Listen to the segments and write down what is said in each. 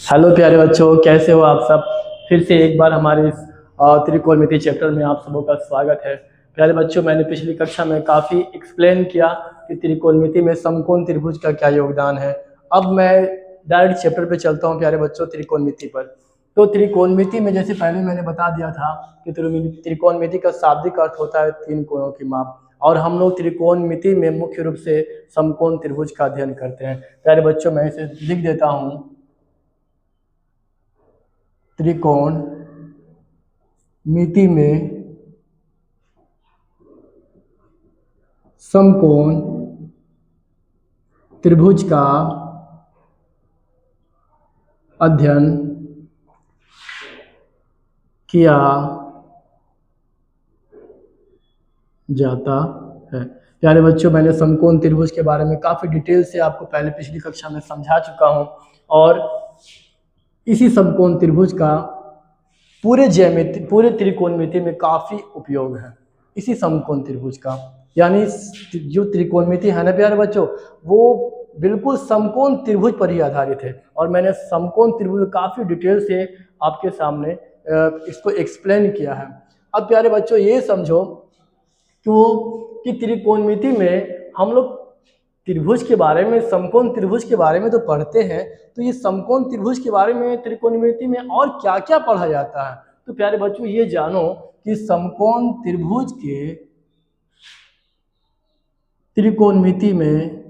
Hello प्यारे बच्चों, कैसे हो आप सब। फिर से एक बार हमारे इस त्रिकोणमिति चैप्टर में आप सबों का स्वागत है। प्यारे बच्चों, मैंने पिछली कक्षा में काफ़ी एक्सप्लेन किया कि त्रिकोणमिति में समकोण त्रिभुज का क्या योगदान है। अब मैं डायरेक्ट चैप्टर पे चलता हूँ प्यारे बच्चों, त्रिकोणमिति पर। तो त्रिकोणमिति में जैसे पहले मैंने बता दिया था कि त्रिकोणमिति का शाब्दिक अर्थ होता है तीन कोणों की माप, और हम लोग त्रिकोणमिति में मुख्य रूप से समकोण त्रिभुज का अध्ययन करते हैं। प्यारे बच्चों, मैं इसे लिख देता हूँ, त्रिकोण मिति में समकोण त्रिभुज का अध्ययन किया जाता है। प्यारे बच्चों, मैंने समकोण त्रिभुज के बारे में काफ़ी डिटेल से आपको पहले पिछली कक्षा में समझा चुका हूं, और इसी समकोण त्रिभुज का पूरे त्रिकोणमिति में काफ़ी उपयोग है। इसी समकोण त्रिभुज का, यानी जो त्रिकोणमिति है ना प्यारे बच्चों, वो बिल्कुल समकोण त्रिभुज पर ही आधारित है। और मैंने समकोण त्रिभुज काफ़ी डिटेल से आपके सामने इसको एक्सप्लेन किया है। अब प्यारे बच्चों, ये समझो कि त्रिकोणमिति में हम लोग त्रिभुज के बारे में, समकोण त्रिभुज के बारे में तो पढ़ते हैं, तो ये समकोण त्रिभुज के बारे में त्रिकोणमिति में और क्या क्या पढ़ा जाता है। तो प्यारे बच्चों, ये जानो कि समकोण त्रिभुज के त्रिकोणमिति में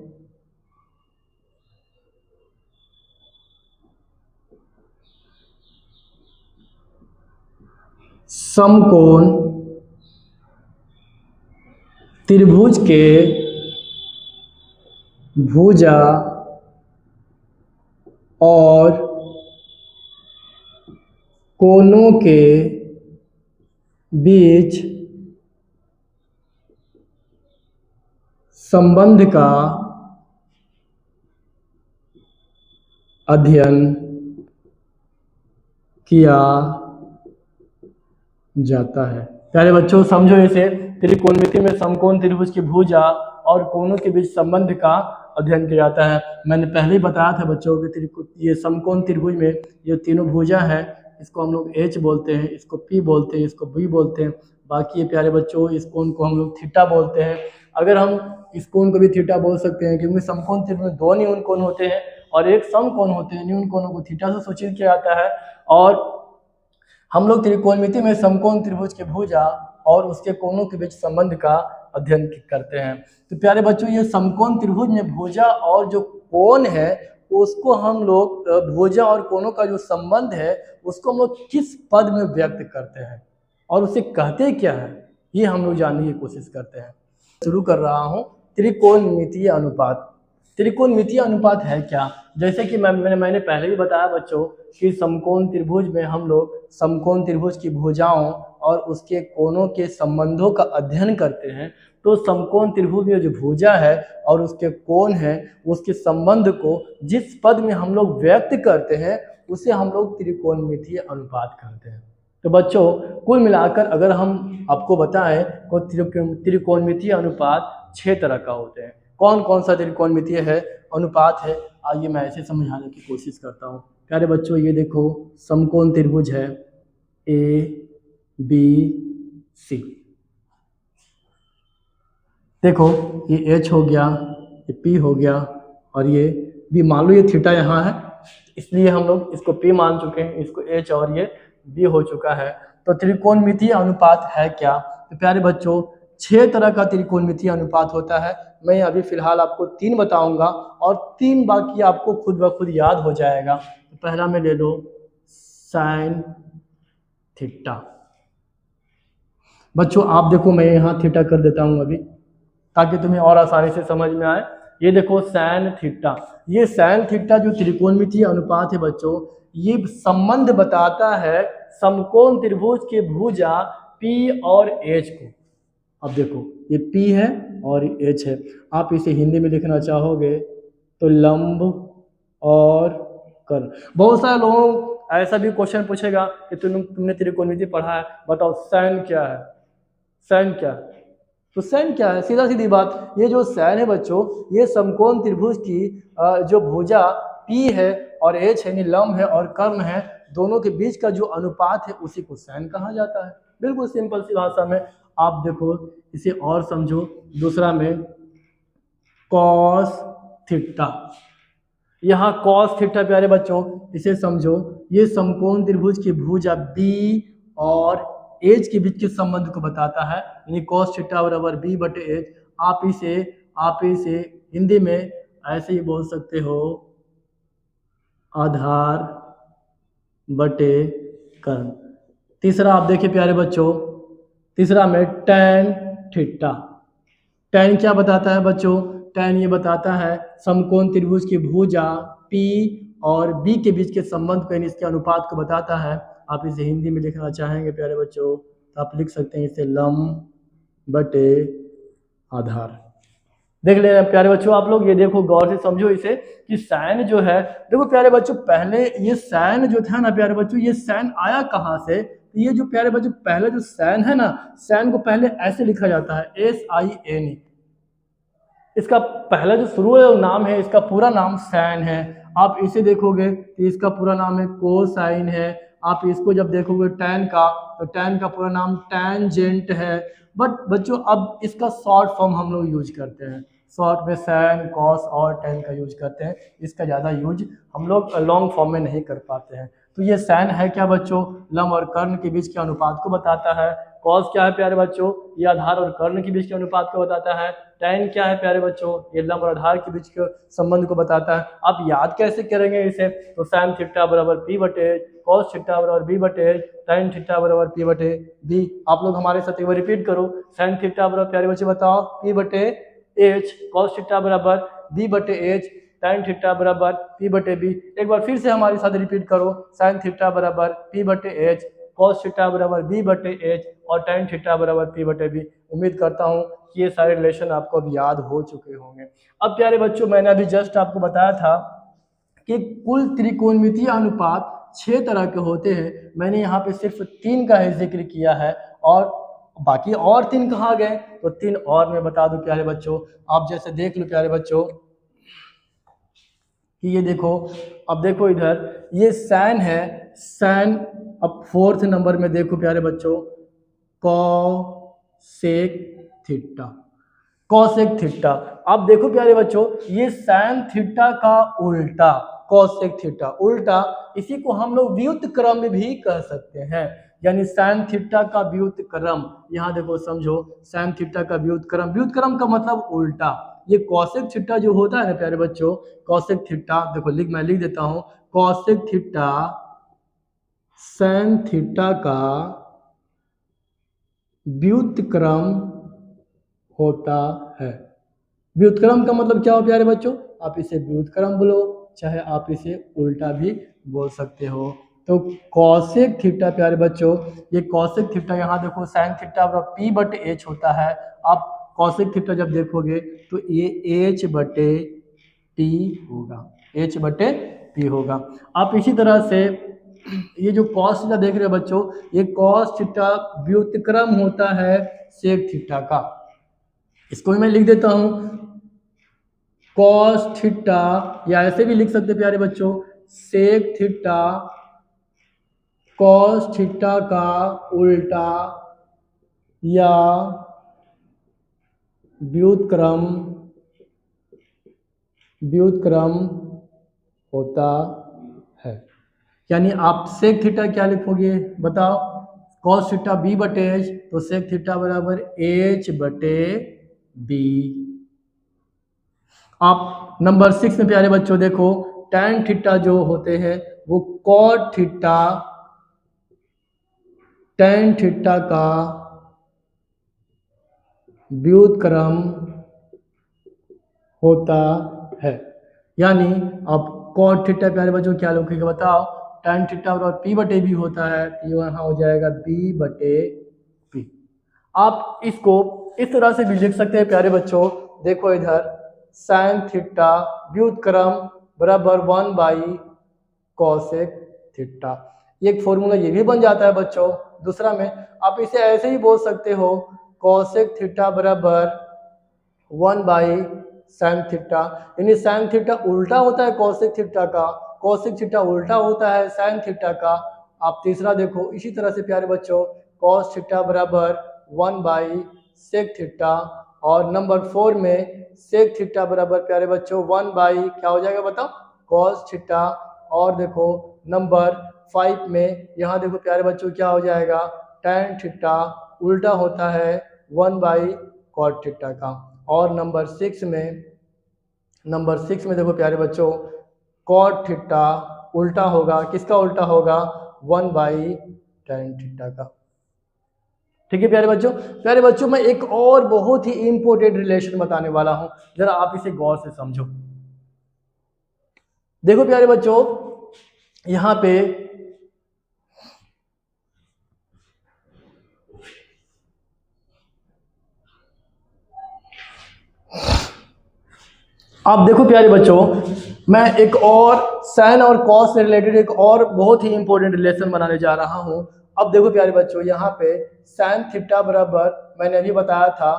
समकोण त्रिभुज के भुजा और कोनों के बीच संबंध का अध्ययन किया जाता है। प्यारे बच्चों, समझो इसे, त्रिकोणमिति में समकोण त्रिभुज की भुजा और कोनों के बीच संबंध का अध्ययन किया जाता है। मैंने पहले ही बताया था बच्चों कि ये समकोण त्रिभुज में ये तीनों भुजा है, इसको हम लोग H बोलते हैं, इसको P बोलते हैं, इसको B बोलते हैं। बाकी ये प्यारे बच्चों, इस कोण को हम लोग थीटा बोलते हैं। अगर हम इस कोण को भी थीटा बोल सकते हैं, क्योंकि समकोण त्रिभुज में दो न्यून कोण होते हैं और एक सम कोण होते हैं। न्यून कोणों को थीटा से सूचित किया जाता है। और हम लोग त्रिकोणमिति में समकोण त्रिभुज के भुजा और उसके कोणों के बीच संबंध का अध्ययन करते हैं। तो प्यारे बच्चों, ये समकोण त्रिभुज में भुजा और जो कोण है, उसको हम लोग, भुजा और कोणों का जो संबंध है, उसको हम लोग किस पद में व्यक्त करते हैं और उसे कहते क्या है, ये हम लोग जानने की कोशिश करते हैं। शुरू कर रहा हूँ त्रिकोणमितीय अनुपात। त्रिकोणमितीय अनुपात है क्या? जैसे कि मैंने पहले भी बताया बच्चों कि समकोण त्रिभुज में हम लोग समकोण त्रिभुज की भुजाओं और उसके कोणों के संबंधों का अध्ययन करते हैं। तो समकोण त्रिभुज में जो भुजा है और उसके कोण है, उसके संबंध को जिस पद में हम लोग व्यक्त करते हैं, उसे हम लोग त्रिकोणमितीय अनुपात कहते हैं। तो बच्चों, कुल मिलाकर अगर हम आपको बताएं तो त्रिकोणमितीय अनुपात 6 तरह का होते हैं। कौन कौन सा त्रिकोणमितीय है अनुपात है, आइए मैं ऐसे समझाने की कोशिश करता हूँ। प्यारे बच्चों, ये देखो, समकोण त्रिभुज है ABC। देखो, ये H हो गया, ये P हो गया और ये B। मान लो ये थीटा यहाँ है, इसलिए हम लोग इसको P मान चुके हैं, इसको H और ये B हो चुका है। तो त्रिकोणमितीय अनुपात है क्या? तो प्यारे बच्चों, 6 तरह का त्रिकोणमितीय अनुपात होता है। मैं अभी फिलहाल आपको 3 बताऊंगा और 3 बाकी आपको खुद ब खुद याद हो जाएगा। तो पहला में ले लो साइन थीटा। बच्चों आप देखो, मैं यहाँ थीटा कर देता हूँ अभी, ताकि तुम्हें और आसानी से समझ में आए। ये देखो सैन थीटा। ये सैन थीटा जो त्रिकोणमितीय अनुपात है बच्चों, ये संबंध बताता है समकोण त्रिभुज के भुजा P और H को। अब देखो, ये P है और ये H है। आप इसे हिंदी में लिखना चाहोगे तो लंब और कर्ण। बहुत सारे लोगों ऐसा भी क्वेश्चन पूछेगा कि तुमने त्रिकोणमिति पढ़ा है, बताओ सैन क्या है। सैन क्या है? तो सैन क्या है? सीधा सीधी बात, ये जो सैन है बच्चों, ये समकोण त्रिभुज की जो भुजा P है और एच यानी लंब है और कर्ण है, दोनों के बीच का जो अनुपात है उसी को साइन कहा जाता है। बिल्कुल सिंपल सी भाषा में आप देखो इसे और समझो। दूसरा में कॉस थीटा, यहाँ कॉस थीटा प्यारे बच्चों इसे समझो, ये समकोण त्रिभुज की भुजा बी और एच के बीच के संबंध को बताता है, यानी कॉस थीटा बराबर बी बटे एच। आप इसे हिंदी में ऐसे ही बोल सकते हो, आधार बटे कर्ण। तीसरा आप देखिए प्यारे बच्चों, तीसरा में टैन थीटा। टैन क्या बताता है बच्चों? टैन ये बताता है समकोण त्रिभुज की भुजा P और B के बीच के संबंध को, यानी इसके अनुपात को बताता है। आप इसे हिंदी में लिखना चाहेंगे प्यारे बच्चों तो आप लिख सकते हैं इसे लंब बटे आधार। देख लेना प्यारे बच्चों, आप लोग ये देखो गौर से समझो इसे कि साइन जो है, देखो प्यारे बच्चों पहले ये साइन जो था ना प्यारे बच्चों, ये साइन आया कहाँ से? ये जो प्यारे बच्चों पहले जो साइन है ना, साइन को पहले ऐसे लिखा जाता है SIN। इसका पहला जो शुरू है नाम है, इसका पूरा नाम साइन है। आप इसे देखोगे तो इसका पूरा नाम है कोसाइन है। आप इसको जब देखोगे टैन का, तो टैन का पूरा नाम टैनजेंट है। बट बच्चों अब इसका शॉर्ट फॉर्म हम लोग यूज करते हैं, शॉर्ट में साइन कॉस और टैन का यूज करते हैं। इसका ज़्यादा यूज हम लोग लॉन्ग फॉर्म में नहीं कर पाते हैं। तो ये साइन है क्या बच्चों? लंब और कर्ण के बीच के अनुपात को बताता है। कॉस क्या है प्यारे बच्चों? ये आधार और कर्ण के बीच के अनुपात को बताता है। टैन क्या है प्यारे बच्चों? ये लंब और आधार के बीच के संबंध को बताता है। आप याद कैसे करेंगे इसे? तो साइन थीटा बराबर पी बटे एच, कॉस थीटा बराबर बी बटे एच, टैन थीटा बराबर पी बटे बी। आप लोग हमारे साथ एक बार रिपीट करो। साइन थीटा बराबर प्यारे बच्चे बताओ पी बटे एच, कॉस थीटा बराबर बी बटे एच, टैन थीटा बराबर पी बटे बी। एक बार फिर से हमारे साथ रिपीट करो। साइन थीटा बराबर पी बटे एच, कॉस थीटा बराबर बी बटे एच और टैन थीटा बराबर पी बटे बी। उम्मीद करता हूँ कि ये सारे रिलेशन आपको अब याद हो चुके होंगे। अब प्यारे बच्चों मैंने अभी जस्ट आपको बताया था कि कुल त्रिकोणमितीय अनुपात 6 तरह के होते हैं। मैंने यहाँ पे सिर्फ 3 का ही जिक्र किया है और बाकी और 3 कहाँ गए? तो 3 और मैं बता दूं प्यारे बच्चों। आप जैसे देख लो प्यारे बच्चों कि ये देखो, अब देखो इधर ये साइन है, साइन। अब 4th नंबर में देखो प्यारे बच्चों कॉसेक थीटा, कॉसेक थीटा। अब देखो प्यारे बच्चों ये साइन थीटा का उल्टा, कॉसेक थीटा उल्टा, इसी को हम लोग व्युत्क्रम भी कह सकते हैं, यानी साइन थीटा का व्युत्क्रम। यहाँ देखो समझो, साइन थीटा का व्युत्क्रम, व्युत्क्रम का मतलब उल्टा। ये कॉसेक थीटा जो होता है ना प्यारे बच्चों, कॉसेक थीटा देखो मैं लिख देता हूँ, कॉसेक थीटा साइन थीटा का व्युत्क्रम होता है। व्युत्क्रम का मतलब क्या हो प्यारे बच्चों? आप इसे व्युत्क्रम बोलो, चाहे आप इसे उल्टा भी बोल सकते हो। तो कॉसेक थीटा प्यारे बच्चों, ये कॉसेक थीटा यहाँ देखो साइन थीटा बराबर पी बटे एच होता है। आप कॉसेक थीटा जब देखोगे तो ये एच बटे टी होगा, एच बटे टी होगा। आप इसी तरह से ये जो कॉस थीटा देख रहे हो बच्चों, ये कॉस थीटा व्युत्क्रम होता है सेक थीटा का। इसको भी मैं लिख देता हूं कॉस थीटा, या ऐसे भी लिख सकते प्यारे बच्चों सेक थीटा कॉस थीटा का उल्टा या व्युत्क्रम होता है। यानी आप सेक थीटा क्या लिखोगे बताओ? कॉस थीटा बी बटे एच, तो सेक थीटा बराबर एच बटे बी। आप नंबर 6 में प्यारे बच्चों देखो टैन थीटा जो होते हैं वो कॉट थीटा टैन थीटा का व्युत्क्रम होता है। यानी अब कॉट थीटा प्यारे बच्चों क्या लिखोगे बताओ? टैन थीटा बराबर पी बटे बी होता है, तो यहाँ हो जाएगा बी बटे पी। आप इसको इस तरह से भी लिख सकते हैं प्यारे बच्चों, देखो इधर साइन थीटा व्युत्क्रम बराबर 1 by कॉसेक थीटा। एक फॉर्मूला ये भी बन जाता है बच्चों। दूसरा में आप इसे ऐसे ही बोल सकते हो कॉसेक थीटा बराबर 1 by साइन थीटा, यानी साइन थीटा उल्टा होता है कॉसेक थीटा का, कोसेक थीटा उल्टा होता है साइन थीटा का। आप तीसरा देखो, इसी तरह से प्यारे बच्चों कॉस थीटा बराबर 1/सेक थीटा, और नंबर 4 में सेक थीटा बराबर प्यारे बच्चों 1 क्या हो जाएगा बताओ, कॉस थीटा। और देखो नंबर 5 में यहाँ देखो प्यारे बच्चों क्या हो जाएगा, टैन थीटा उल्टा होता है 1/कॉट थीटा का। और नंबर 6 में देखो प्यारे बच्चों कॉट थीटा उल्टा होगा, किसका उल्टा होगा, 1/टैन थीटा का। ठीक है प्यारे बच्चों मैं एक और बहुत ही इंपॉर्टेंट रिलेशन बताने वाला हूं, जरा आप इसे गौर से समझो। देखो प्यारे बच्चों यहां पे आप देखो प्यारे बच्चों, मैं एक और साइन और कॉस से रिलेटेड एक और बहुत ही इंपॉर्टेंट रिलेशन बनाने जा रहा हूं। अब देखो प्यारे बच्चों यहाँ पे साइन थीटा बराबर मैंने अभी बताया था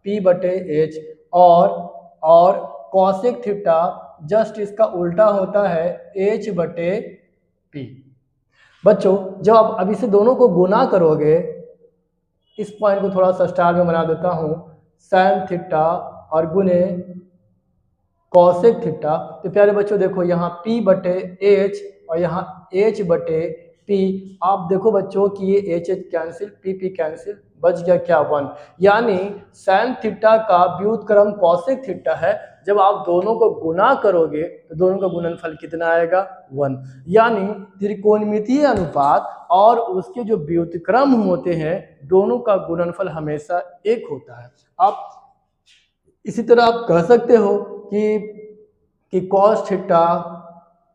P/H, और कॉसेक थीटा जस्ट इसका उल्टा होता है H/P। बच्चों जब आप अभी से दोनों को गुना करोगे, इस पॉइंट को थोड़ा सा स्टार में बना देता हूं, साइन थीटा और गुने कॉसेक थीटा, तो प्यारे बच्चों देखो यहाँ P/H और यहाँ H/P। आप देखो बच्चों कि ये H कैंसिल, P कैंसिल, बच गया क्या 1। यानी साइन थीटा का व्युत्क्रम कॉसेक थीटा है, जब आप दोनों को गुना करोगे तो दोनों का गुणनफल कितना आएगा, 1। यानी त्रिकोणमितीय अनुपात और उसके जो व्युत्क्रम होते हैं दोनों का गुणनफल हमेशा 1 होता है। आप इसी तरह आप कह सकते हो कि cos theta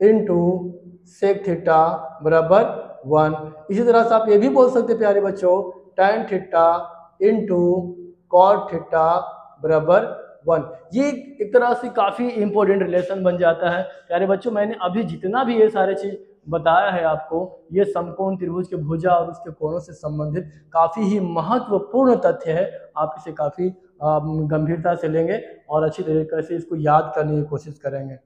into sec theta बराबर 1। इसी तरह से आप ये भी बोल सकते हैं प्यारे बच्चों tan theta into cot theta बराबर 1। ये एक तरह से काफ़ी इंपॉर्टेंट रिलेशन बन जाता है प्यारे बच्चों। मैंने अभी जितना भी ये सारे चीज़ बताया है आपको, ये समकोण त्रिभुज के भुजा और उसके कोणों से संबंधित काफ़ी ही महत्वपूर्ण तथ्य है। आप इसे काफ़ी गंभीरता से लेंगे और अच्छी तरीके से इसको याद करने की कोशिश करेंगे।